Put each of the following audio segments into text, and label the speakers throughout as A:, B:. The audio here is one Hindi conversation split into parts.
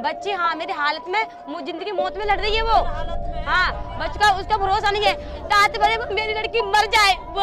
A: बच्ची हाँ मेरी हालत में जिंदगी मौत में लड़ रही है वो। हाँ बच्चा उसका भरोसा नहीं है, रात भर मेरी लड़की मर जाए वो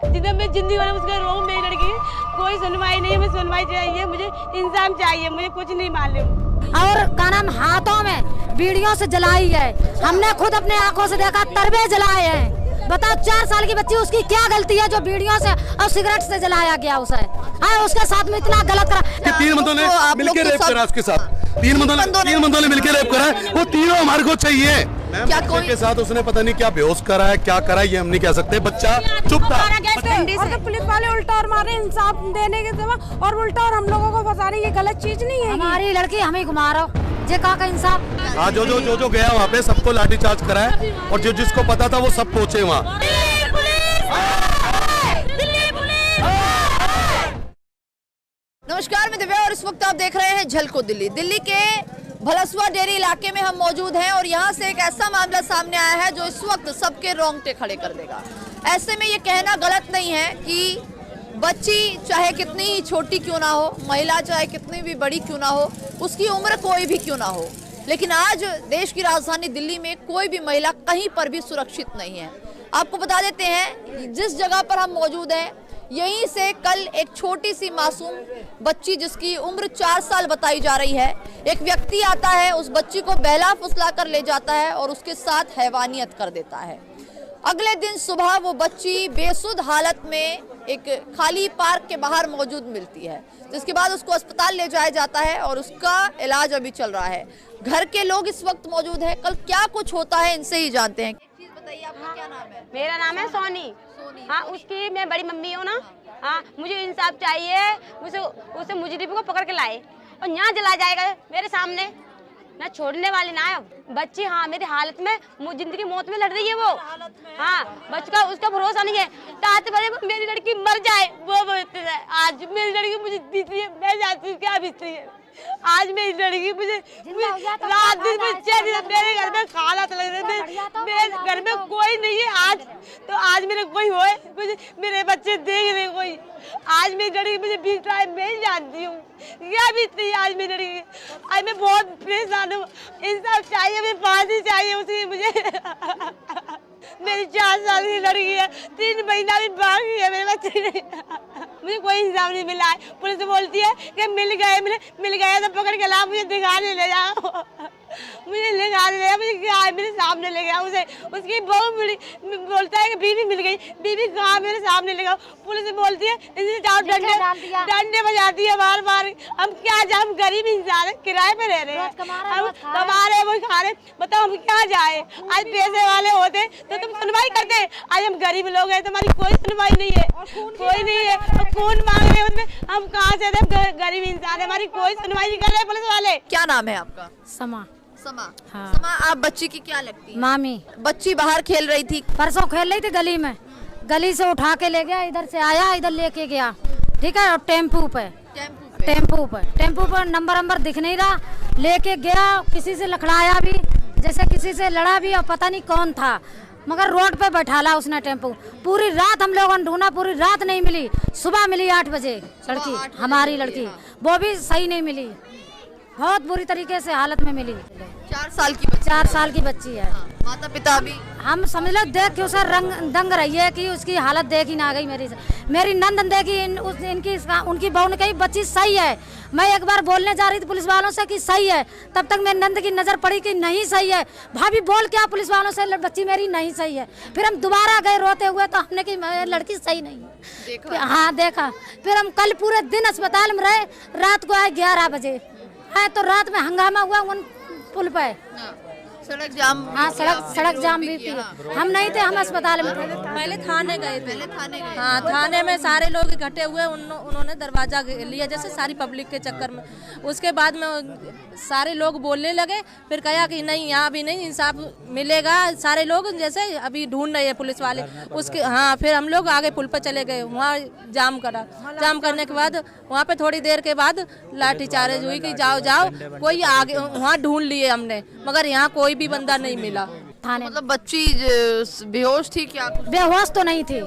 A: जिन्हें मैं जिंदगी भर उसका रो मेरी लड़की कोई सुनवाई नहीं है। मुझे सुनवाई चाहिए, मुझे इंसाफ चाहिए, मुझे कुछ नहीं मालूम।
B: और का नाम हाथों में बीड़ियों से जलाई है, हमने खुद अपने आंखों से देखा, तरबे जलाए हैं। बताओ 4 साल की बच्ची, उसकी क्या गलती है जो बीड़ियों से और सिगरेट से जलाया गया उसे? हाँ उसके साथ में इतना गलत करा।
C: 3 बंदों ने मिलकर रेप करा उसके साथ, 3 बंदों ने मिलकर रेप करा, वो तीनों हमारे को चाहिए। क्या कोई के साथ उसने पता नहीं क्या बेहोश करा है, क्या करा है ये हम नहीं कह सकते। बच्चा चुप था
D: और तो पुलिस वाले उल्टा और मारे इंसाफ देने के जमा और उल्टा और हम लोगों को बता रही ये गलत चीज नहीं है।
B: हमारी लड़की हमें घुमा रहा हो जे का इंसाफ।
C: हाँ जो गया वहाँ पे सबको लाठीचार्ज करा है और जो जिसको पता था वो सब पहुँचे वहाँ।
E: नमस्कार, मैं दिव्या और इस वक्त आप देख रहे हैं झलको दिल्ली। दिल्ली के भलसुआ डेरी इलाके में हम मौजूद हैं और यहाँ से एक ऐसा मामला सामने आया है जो इस वक्त सबके रोंगटे खड़े कर देगा। ऐसे में ये कहना गलत नहीं है कि बच्ची चाहे कितनी ही छोटी क्यों ना हो, महिला चाहे कितनी भी बड़ी क्यों ना हो, उसकी उम्र कोई भी क्यों ना हो, लेकिन आज देश की राजधानी दिल्ली में कोई भी महिला कहीं पर भी सुरक्षित नहीं है। आपको बता देते हैं जिस जगह पर हम मौजूद हैं यहीं से कल एक छोटी सी मासूम बच्ची जिसकी उम्र 4 साल बताई जा रही है, एक व्यक्ति आता है, उस बच्ची को बहला फुसला कर ले जाता है और उसके साथ हैवानियत कर देता है। अगले दिन सुबह वो बच्ची बेसुध हालत में एक खाली पार्क के बाहर मौजूद मिलती है, जिसके बाद उसको अस्पताल ले जाया जाता है और उसका इलाज अभी चल रहा है। घर के लोग इस वक्त मौजूद हैं, कल क्या कुछ होता है इनसे ही जानते हैं। एक चीज बताइए, आपका क्या नाम है?
A: मेरा नाम है सोनी। हाँ उसकी मैं बड़ी मम्मी हूँ ना। हाँ मुझे इंसाफ चाहिए, उसे मुजरिम को पकड़ के लाए और यहाँ जला जाएगा मेरे सामने, मैं छोड़ने वाली ना है। बच्ची हाँ मेरी हालत में जिंदगी मौत में लड़ रही है वो। हाँ बच्चा उसका भरोसा नहीं है, रात भर मेरी लड़की मर जाए वो आज मेरी लड़की मुझे दिख रही है, मैं जानती हूँ क्या बीतती है। आज मेरी लड़की मुझे रात दिन में मेरे घर में खाना लग रहे थे, मेरे घर में कोई नहीं है आज, तो आज मेरे कोई होए, मुझे मेरे बच्चे देख रहे कोई। आज मेरी लड़की मुझे बीत रहा है, मैं जानती हूँ क्या बीतती है आज मेरी लड़की। आज मैं बहुत परेशान हूँ, इंसाफ चाहिए, मुझे फांसी चाहिए उसी मुझे। मेरी 4 साल की लड़की है, 3 महीना भी बाकी है मेरे बच्चे। मुझे कोई इंसाफ नहीं मिला है। पुलिस बोलती है कि मिल गया तो पकड़ के ला, मुझे दिखाने ले जाओ, मुझे ले गया, मुझे क्या मेरे सामने ले गया उसे। उसकी बहू बोलता है कि बीवी मिल गई, बीवी कहाँ मेरे सामने ले गया। पुलिस बोलती है इसे जाओ, डंडे बजाती है बार बार। हम क्या जाए, हम गरीब इंसान है, किराए पे रह रहे हैं, हम कमा रहे हैं वो खा रहे, बताओ हम क्या जाए। आज पैसे वाले होते तो तुम सुनवाई करते, आज हम गरीब लोग हैं, तुम्हारी कोई सुनवाई नहीं है, कोई नहीं है। खून मांग रहे हैं, हम कहाँ से गरीब इंसान है, हमारी कोई सुनवाई नहीं कर रहे पुलिस वाले।
E: क्या नाम है आपका?
B: समा।
E: हाँ। समा, आप बच्ची की क्या लगती है?
B: मामी।
E: बच्ची बाहर खेल रही थी,
B: परसों खेल रही थी गली में, गली से उठा के ले गया, इधर से आया इधर लेके गया, ठीक है, और टेम्पू पर नंबर दिख नहीं रहा, लेके गया, किसी से लखड़ाया भी, जैसे किसी से लड़ा भी, और पता नहीं कौन था, मगर रोड पे बैठाला उसने टेम्पू। पूरी रात हम लोगों ने ढूंढा, पूरी रात नहीं मिली, सुबह मिली 8 बजे लड़की, हमारी लड़की, वो भी सही नहीं मिली, बहुत बुरी तरीके से हालत में मिली।
E: 4 साल की बच्ची,
B: 4 साल की बच्ची है।
E: माता पिता भी,
B: हम समझ लो देख के उसे दंग रही है कि उसकी हालत देखी ना गई। मेरी नंदन देखी, उनकी बहू ने कही बच्ची सही है। मैं एक बार बोलने जा रही थी पुलिस वालों से कि सही है, तब तक मेरी नंद की नजर पड़ी कि नहीं सही है। भाभी बोल क्या पुलिस वालों से, बच्ची मेरी नहीं सही है। फिर हम दोबारा गए रोते हुए, तो हमने कि लड़की सही नहीं है। हाँ देखा, फिर हम कल पूरे दिन अस्पताल में रहे, रात को आए 11 बजे है, तो रात में हंगामा हुआ उन पुल पे,
E: सड़क जाम।
B: हाँ सड़क जाम भी थी। हम नहीं थे, हम अस्पताल में थे।
F: पहले थाने गए थे। हाँ थाने में सारे लोग इकट्ठे हुए, उन्होंने दरवाजा लिया जैसे सारी पब्लिक के चक्कर में। उसके बाद में सारे लोग बोलने लगे, फिर कहा कि नहीं यहाँ भी नहीं इंसाफ मिलेगा, सारे लोग जैसे अभी ढूंढ रहे हैं पुलिस वाले। उसके हाँ फिर हम लोग आगे पुल पर चले गए, वहाँ जाम करा। जाम करने के बाद वहाँ पे थोड़ी देर के बाद लाठीचार्ज हुई कि जाओ कोई आगे, वहाँ ढूंढ लिए हमने, मगर यहाँ कोई भी बंदा नहीं मिला।
B: थाने।
E: मतलब बच्ची बेहोश थी क्या?
B: बेहोश तो नहीं थी,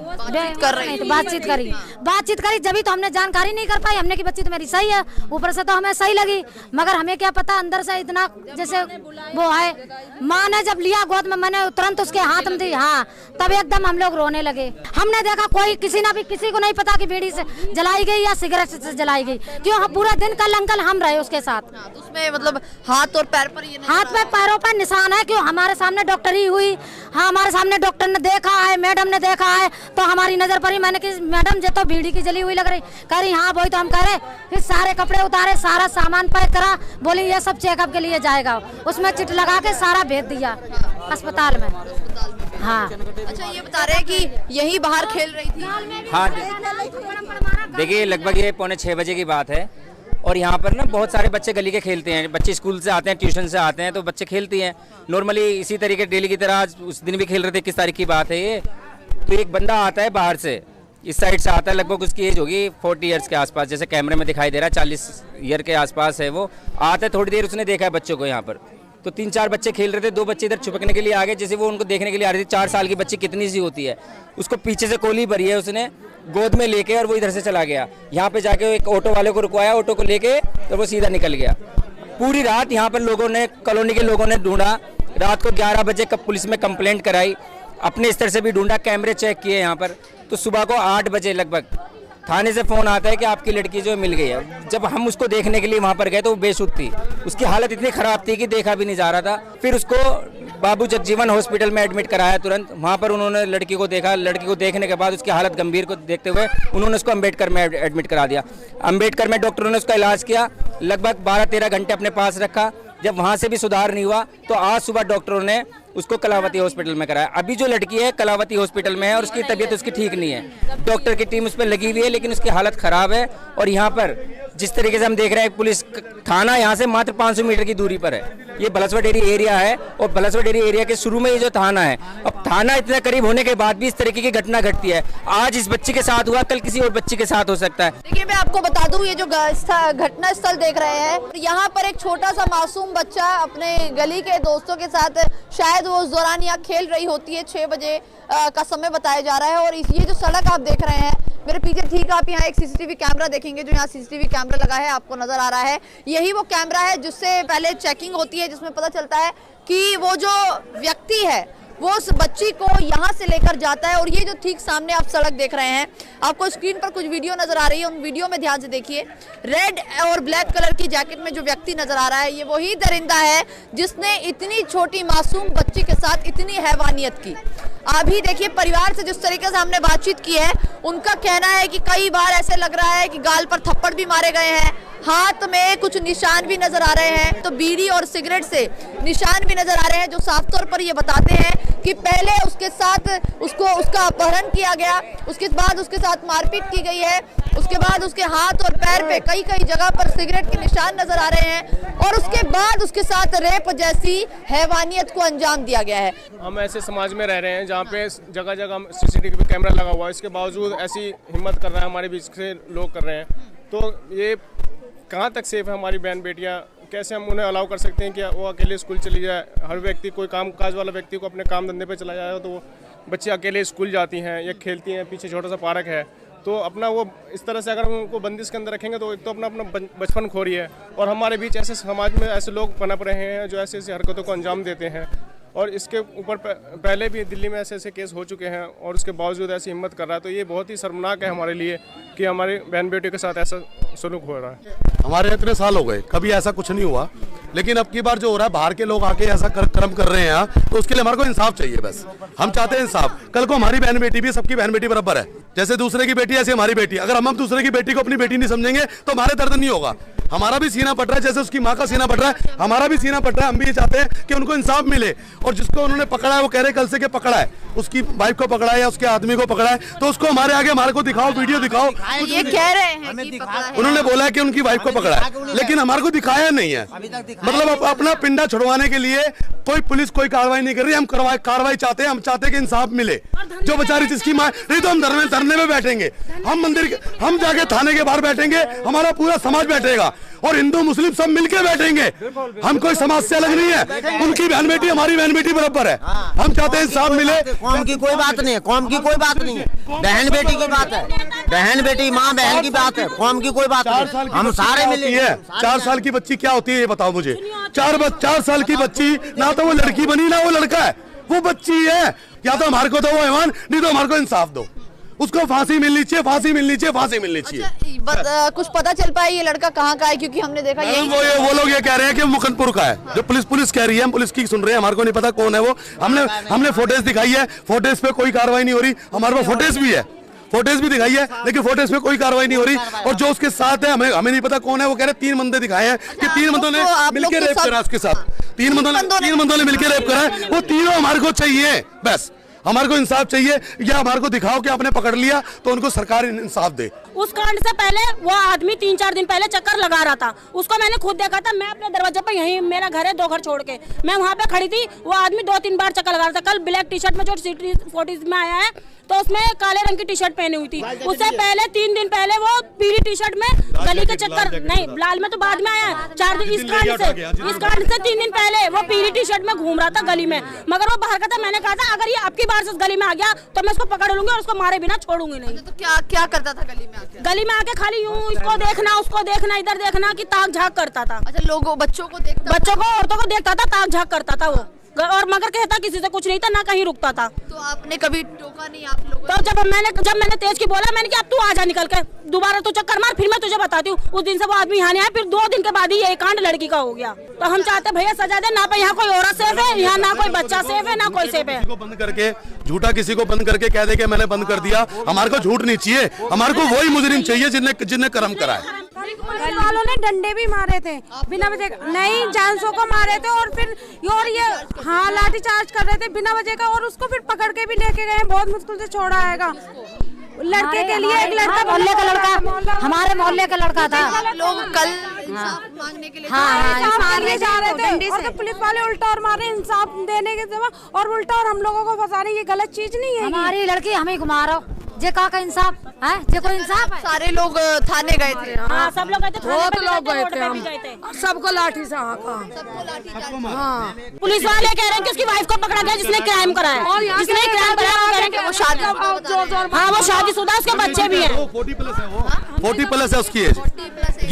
B: बातचीत करी जब तो हमने जानकारी नहीं कर पाई हमने कि बच्ची तो मेरी सही है, ऊपर से तो हमें सही लगी, मगर हमें क्या पता अंदर से इतना जैसे वो है। माँ ने जब लिया गोद में, मैंने तुरंत उसके हाथ में दी, हाँ तब एकदम हम लोग रोने लगे। हमने देखा कोई किसी को नहीं पता कि बीड़ी से जलाई गई या सिगरेट से जलाई गई, क्यों हम पूरा दिन कल अंकल हम रहे उसके साथ।
E: तो उसमें मतलब हाथ और पैर पर
B: हाथ पे पैरों पर निशान है, क्यों हमारे सामने डॉक्टरी हुई, हाँ हमारे सामने डॉक्टर ने देखा है, मैडम ने देखा है, तो हमारी नजर पड़ी। मैंने कि मैडम ये तो बीड़ी की जली हुई लग रही, कह रही हाँ वही तो हम कह रहे। फिर सारे कपड़े उतारे, सारा सामान पैक करा, बोली ये सब चेकअप के लिए जाएगा, उसमें चिट लगा के सारा भेज दिया अस्पताल में। हाँ
E: अच्छा, ये बता रहे हैं कि यही बाहर खेल रही थी?
G: हाँ देखिए, लगभग ये 5:45 बजे की बात है और यहाँ पर ना बहुत सारे बच्चे गली के खेलते हैं। बच्चे स्कूल से आते हैं, ट्यूशन से आते हैं, तो बच्चे खेलते हैं नॉर्मली इसी तरीके डेली की तरह। आज उस दिन भी खेल रहे थे, किस तारीख की बात है ये। तो एक बंदा आता है बाहर से, इस साइड से आता है, लगभग उसकी एज होगी 40 ईयर्स के आसपास, जैसे कैमरे में दिखाई दे रहा है 40 ईयर के आसपास है वो। आता है, थोड़ी देर उसने देखा है बच्चों को यहाँ पर, तो 3-4 बच्चे खेल रहे थे, 2 बच्चे इधर छुपकने के लिए आ गए, जैसे वो उनको देखने के लिए आ रही थी। 4 साल की बच्ची कितनी सी होती है, उसको पीछे से कोली भरी है उसने गोद में लेके, और वो इधर से चला गया। यहाँ पे जाके एक ऑटो वाले को रुकवाया, ऑटो को लेके तो वो सीधा निकल गया। पूरी रात यहाँ पर लोगों ने, कॉलोनी के लोगों ने ढूंढा, रात को 11 बजे कब पुलिस में कंप्लेंट कराई, अपने स्तर से भी ढूंढा, कैमरे चेक किए यहाँ पर। तो सुबह को 8 बजे लगभग थाने से फ़ोन आता है कि आपकी लड़की जो मिल गई है। जब हम उसको देखने के लिए वहाँ पर गए तो वो बेसुध थी, उसकी हालत इतनी ख़राब थी कि देखा भी नहीं जा रहा था। फिर उसको बाबू जगजीवन हॉस्पिटल में एडमिट कराया तुरंत। वहाँ पर उन्होंने लड़की को देखा, लड़की को देखने के बाद उसकी हालत गंभीर को देखते हुए उन्होंने उसको अम्बेडकर में एडमिट करा दिया। अम्बेडकर में डॉक्टरों ने उसका इलाज किया, लगभग 12-13 घंटे अपने पास रखा। जब वहाँ से भी सुधार नहीं हुआ तो आज सुबह डॉक्टरों ने उसको कलावती हॉस्पिटल में कराया। अभी जो लड़की है कलावती हॉस्पिटल में है और उसकी तबीयत उसकी ठीक नहीं है। डॉक्टर की टीम उस पर लगी हुई है, लेकिन उसकी हालत ख़राब है। और यहाँ पर जिस तरीके से हम देख रहे हैं, पुलिस थाना यहाँ से मात्र 500 मीटर की दूरी पर है। ये बलसवा डेयरी एरिया है और बलसवा डेयरी एरिया के शुरू में ये जो थाना है, अब थाना इतने करीब होने के बाद भी इस तरीके की घटना घटती है। आज इस बच्ची के साथ हुआ, कल किसी और बच्ची के साथ हो सकता है।
E: देखिए, मैं आपको बता दूं, ये जो घटना स्थल देख रहे हैं, यहाँ पर एक छोटा सा मासूम बच्चा अपने गली के दोस्तों के साथ, शायद वो उस दौरान यहाँ खेल रही होती है। 6 बजे का समय बताया जा रहा है। और ये जो सड़क आप देख रहे हैं मेरे पीछे, ठीक आप यहाँ एक सीसीटीवी कैमरा देखेंगे, जो यहाँ सीसीटीवी कैमरा लगा है आपको नजर आ रहा है, यही वो कैमरा है जिससे पहले चेकिंग होती है, जिसमें पता चलता है कि वो जो व्यक्ति है वो उस बच्ची को यहाँ से लेकर जाता है। और ये जो ठीक सामने आप सड़क देख रहे हैं, आपको स्क्रीन पर कुछ वीडियो नजर आ रही है, उन वीडियो में ध्यान से देखिए। रेड और ब्लैक कलर की जैकेट में जो व्यक्ति नजर आ रहा है, ये वही दरिंदा है जिसने इतनी छोटी मासूम बच्ची के साथ इतनी हैवानियत की। अभी देखिए, परिवार से जिस तरीके से हमने बातचीत की है, उनका कहना है कि कई बार ऐसे लग रहा है कि गाल पर थप्पड़ भी मारे गए हैं, हाथ में कुछ निशान भी नजर आ रहे हैं, तो बीड़ी और सिगरेट से निशान भी नजर आ रहे हैं, जो साफ तौर पर ये बताते हैं कि पहले उसके साथ उसका अपहरण किया गया, उसके बाद उसके साथ मारपीट की गई है, उसके बाद उसके हाथ और पैर पे कई जगह पर सिगरेट के निशान नजर आ रहे हैं, और उसके बाद उसके साथ रेप जैसी हैवानियत को अंजाम दिया गया है।
H: हम ऐसे समाज में रह रहे हैं जहाँ पे जगह जगह सीसीटीवी कैमरा लगा हुआ है, इसके बावजूद ऐसी हिम्मत कर रहा है हमारे बीच से लोग कर रहे हैं। तो ये कहाँ तक सेफ है हमारी बहन बेटियाँ? कैसे हम उन्हें अलाउ कर सकते हैं कि वो अकेले स्कूल चली जाए? हर व्यक्ति, कोई काम काज वाला व्यक्ति को अपने काम धंधे पे चला जाए तो वो बच्चे अकेले स्कूल जाती हैं या खेलती हैं, पीछे छोटा सा पार्क है, तो अपना वो इस तरह से अगर हम उनको बंदिश के अंदर रखेंगे तो एक तो अपना बचपन खो रही है, और हमारे बीच ऐसे समाज में ऐसे लोग पनप रहे हैं जो ऐसी हरकतों को अंजाम देते हैं। और इसके ऊपर पहले भी दिल्ली में ऐसे केस हो चुके हैं, और उसके बावजूद ऐसी हिम्मत कर रहा है, तो ये बहुत ही शर्मनाक है हमारे लिए कि हमारी बहन बेटी के साथ ऐसा सलूक हो रहा है।
C: हमारे इतने साल हो गए, कभी ऐसा कुछ नहीं हुआ, लेकिन अब की बार जो हो रहा है, बाहर के लोग आके ऐसा कर्म कर रहे हैं यहाँ, तो उसके लिए हमारे को इंसाफ चाहिए। बस हम चाहते हैं इंसाफ। कल को हमारी बहन बेटी भी, सबकी बहन बेटी बराबर है, जैसे दूसरे की बेटी ऐसे हमारी बेटी। अगर हम दूसरे की बेटी को अपनी बेटी नहीं समझेंगे तो हमारे दर्द नहीं होगा। हमारा भी सीना पट रहा है, जैसे उसकी माँ का सीना पट रहा है, हमारा भी सीना पट रहा है। हम भी ये चाहते हैं कि उनको इंसाफ मिले। और जिसको उन्होंने पकड़ा है, वो कह रहे कल से के पकड़ा है, उसकी वाइफ को पकड़ा है या उसके आदमी को पकड़ा है, तो उसको हमारे आगे हमारे को दिखाओ, वीडियो दिखाओ।
E: ये कह रहे हैं कि पकड़ा है।
C: उन्होंने बोला है कि उनकी वाइफ को पकड़ा है, लेकिन हमारे को दिखाया नहीं है। मतलब अपना पिंडा छुड़वाने के लिए कोई पुलिस कोई कार्रवाई नहीं कर रही। हम कार्रवाई चाहते हैं, हम चाहते हैं कि इंसाफ मिले। जो बेचारी जिसकी माँ, नहीं तो हम धरने में बैठेंगे, हम जाके थाने के बाहर बैठेंगे, हमारा पूरा समाज बैठेगा। और हिंदू मुस्लिम सब मिलके बैठेंगे। हम कोई समाज से अलग नहीं है, उनकी बहन बेटी हमारी बहन बेटी बराबर है। हम चाहते हैं इंसाफ मिले।
I: कौम की कोई बात नहीं है, कौम की कोई बात नहीं है, बहन बेटी की बात है, बहन बेटी माँ बहन की बात है, कौम की कोई बात नहीं। हम सारे मिले हैं।
C: 4 साल की बच्ची क्या होती है ये बताओ मुझे। 4 साल की बच्ची, ना तो वो लड़की बनी ना वो लड़का है, वो बच्ची है। या तो हमारे को दो वो ईमान, नहीं तो हमारे को इंसाफ दो। उसको फांसी मिलनी चाहिए, फांसी मिलनी चाहिए, फांसी मिलनी चाहिए।
E: अच्छा, कुछ पता चल पाया ये लड़का कहाँ का है? क्योंकि हमने देखा
C: वो लोग ये कह रहे हैं कि मुकनपुर का है। जो पुलिस कह रही है, हम पुलिस की सुन रहे हैं, हमारे को नहीं पता कौन है वो। हमने फोटेज दिखाई है, फोटेज पे कोई कार्रवाई नहीं हो रही। हमारे पास फोटेज भी है, फोटेज भी दिखाई है, लेकिन फोटेज पे कोई कार्रवाई नहीं हो रही। और जो उसके साथ है हमें नहीं पता कौन है। वो कह रहे 3 बंदे दिखाए हैं कि 3 बंदों ने मिलकर रेप करा उसके साथ। 3 बंदों ने मिलकर रेप करा है। वो तीनों हमारे को चाहिए, बस हमारे को इंसाफ चाहिए। या हमारे को दिखाओ कि आपने पकड़ लिया तो उनको सरकार इंसाफ दे।
J: उस कांड से पहले वो आदमी 3-4 दिन पहले चक्कर लगा रहा था, उसको मैंने खुद देखा था। मैं अपने दरवाजे पे, यहीं मेरा घर है 2 घर छोड़ के, मैं वहाँ पे खड़ी थी। वो आदमी 2-3 बार चक्कर लगा रहा था। कल ब्लैक टी शर्ट में जो सिटी फोर्टीज में आया है तो उसमें काले रंग की टी शर्ट पहनी हुई थी। उससे पहले 3 दिन पहले वो पीली टी शर्ट में गली के चक्कर, नहीं लाल में तो बाद में आया है। 4 दिन इस कांड से 3 दिन पहले वो पीली टी शर्ट में घूम रहा था गली में, मगर वो बाहर का था। मैंने कहा था अगर ये आपकी बार से गली में आ गया तो मैं उसको पकड़ लूंगी और उसको मारे बिना छोड़ूंगी नहीं।
E: तो क्या करता था गली में आके?
J: गली में आके खाली यूं इसको देखना, उसको देखना, इधर देखना कि ताक झाक करता था।
E: अच्छा, लोगों बच्चों को औरतों को देखता था, ताक झाक करता था वो। और मगर कहता किसी से कुछ नहीं था, ना कहीं रुकता था। तो आपने कभी टोका नहीं आप लोगों? तो जब मैंने तेज की बोला, मैंने कि अब तू आ जा निकल के, दोबारा तू चक्कर मार, फिर मैं तुझे बताती हूँ। उस दिन से वो आदमी यहाँ नहीं आया। फिर 2 दिन के बाद ही ये कांड लड़की का हो गया। तो हम चाहते भैया सजा दे ना। यहाँ कोई औरत सेफ है, यहाँ ना कोई बच्चा सेफ है, ना कोई सेफ है।
C: बंद करके झूठा किसी को बंद करके कह दे कि मैंने बंद कर दिया। हमारे को झूठ नहीं चाहिए, हमारे को वही मुजरिम चाहिए जिनने कर्म करा है।
D: पुलिस वालों ने डंडे भी मारे थे बिना वजह, नहीं जानसों को मारे थे। और फिर ये हाँ लाठी चार्ज कर रहे थे बिना वजह का, और उसको फिर पकड़ के भी लेके गए। बहुत मुश्किल से छोड़ा आएगा लड़के के लिए। एक लड़का
B: मोहल्ले का लड़का, हमारे मोहल्ले का लड़का था।
E: लोग कल इंसाफ मांगने के लिए
D: जा रहे थे और तो पुलिस वाले उल्टा और मारे इंसाफ देने के जमा, और उल्टा और हम लोगों को फंसा रहे। ये गलत चीज नहीं है।
B: हमारी लड़की हमें घुमा रहा जे का इंसाफ है, जे कोई इंसाफ है।
E: सारे लोग थाने गए थे।
J: हाँ, सब लोग गए थे,
D: बहुत लोग गए थे। सबको लाठी से
J: पुलिस वाले कह रहे हैं कि उसकी वाइफ को पकड़ा गया जिसने क्राइम कराया। जिसने क्राइम कराया वो कह रहे हैं कि वो शादी, हाँ वो शादीशुदा, उसके बच्चे भी हैं।
C: 40 प्लस है उसकी एज।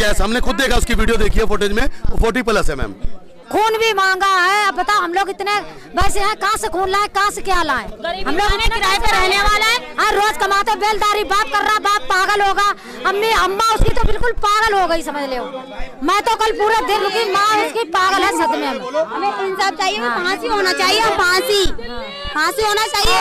C: यस, हमने खुद देखा, उसकी वीडियो देखी है फुटेज में। 40 प्लस है मैम।
B: खून भी मांगा है। अब बताओ हम लोग इतने वैसे हैं, कहाँ से खून लाए, कहाँ से क्या लाए? हम लोग
J: किराए पे रहने वाला है।
B: हाँ, रोज कमाते, बेलदारी, बाप कर रहा, बाप पागल होगा। अम्मा उसकी तो बिल्कुल पागल हो गई, समझ लो। मैं तो कल पूरा दिन रुकी, माँ उसकी पागल है सच में।
A: हमें इंसाफ चाहिए, फांसी होना चाहिए, फांसी होना चाहिए।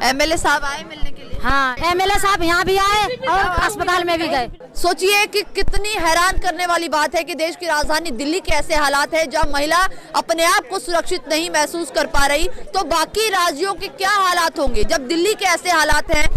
E: एमएलए साहब आए मिलने के लिए?
B: हाँ, एमएलए साहब यहाँ भी आए और अस्पताल में भी गए।
E: सोचिए कि कितनी हैरान करने वाली बात है कि देश की राजधानी दिल्ली के ऐसे हालात है जहां महिला अपने आप को सुरक्षित नहीं महसूस कर पा रही, तो बाकी राज्यों के क्या हालात होंगे जब दिल्ली के ऐसे हालात हैं।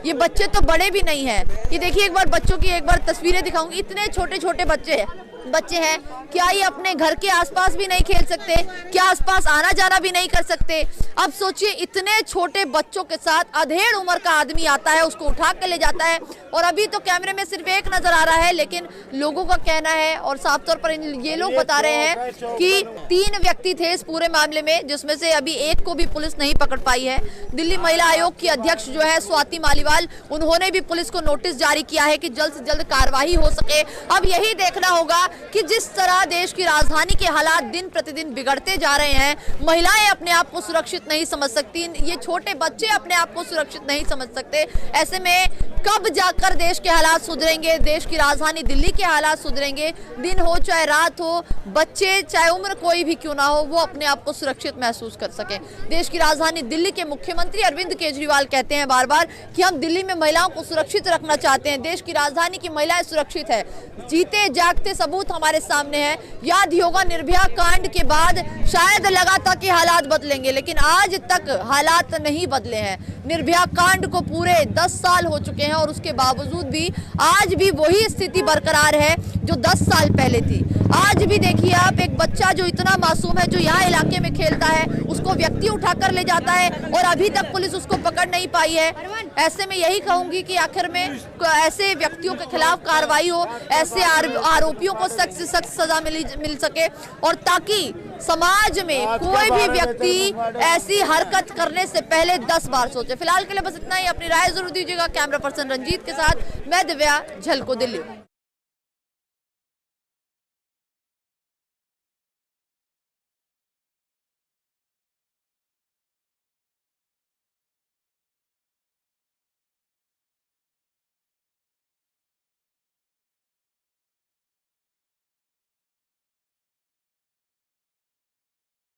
E: ये बच्चे तो बड़े भी नहीं हैं। ये देखिए, एक बार बच्चों की एक बार तस्वीरें दिखाऊंगी। इतने छोटे छोटे बच्चे हैं। क्या ये अपने घर के आसपास भी नहीं खेल सकते? क्या आसपास आना जाना भी नहीं कर सकते? अब सोचिए, इतने छोटे बच्चों के साथ अधेड़ उम्र का आदमी आता है, उसको उठा के ले जाता है। और अभी तो कैमरे में सिर्फ एक नजर आ रहा है, लेकिन लोगों का कहना है और साफ तौर पर ये लोग बता रहे हैं कि 3 व्यक्ति थे इस पूरे मामले में, जिसमें से अभी एक को भी पुलिस नहीं पकड़ पाई है। दिल्ली महिला आयोग की अध्यक्ष जो है स्वाति मालीवाल, उन्होंने भी पुलिस को नोटिस जारी किया है कि जल्द से जल्द कार्रवाई हो सके। अब यही देखना होगा कि जिस तरह देश की राजधानी के हालात दिन प्रतिदिन बिगड़ते जा रहे हैं, महिलाएं अपने आप को सुरक्षित नहीं समझ सकती, ये छोटे बच्चे अपने आप को सुरक्षित नहीं समझ सकते। ऐसे में कब जाकर देश के हालात सुधरेंगे, देश की राजधानी दिल्ली के हालात सुधरेंगे? दिन हो चाहे रात हो, बच्चे चाहे उम्र कोई भी क्यों ना हो, वो अपने आप को सुरक्षित महसूस कर सके। देश की राजधानी दिल्ली के मुख्यमंत्री अरविंद केजरीवाल कहते हैं बार बार कि हम दिल्ली में महिलाओं को सुरक्षित रखना चाहते हैं। देश की राजधानी की महिलाएं सुरक्षित है। जीते जागते सबूत हमारे सामने है। याद ही होगा, निर्भया कांड के बाद शायद लगा था कि हालात बदलेंगे, लेकिन आज तक हालात नहीं बदले हैं। निर्भया कांड को पूरे 10 साल हो चुके हैं और उसके बावजूद भी आज भी वही स्थिति बरकरार है जो 10 साल पहले थी। आज भी देखिए आप, एक बच्चा जो इतना मासूम है, जो यहाँ इलाके में खेलता है, उसको व्यक्ति उठाकर ले जाता है और अभी तक पुलिस उसको पकड़ नहीं पाई है। ऐसे में यही कहूंगी कि आखिर में ऐसे व्यक्तियों के खिलाफ कार्रवाई हो, ऐसे आरोपियों को सख्त से सख्त सजा मिल सके, और ताकि समाज में कोई भी व्यक्ति ऐसी हरकत करने से पहले 10 बार सोचे। फिलहाल के लिए बस इतना ही। अपनी राय जरूर दीजिएगा। कैमरा पर्सन रंजीत के साथ मैं दिव्या, झलको दिल्ली।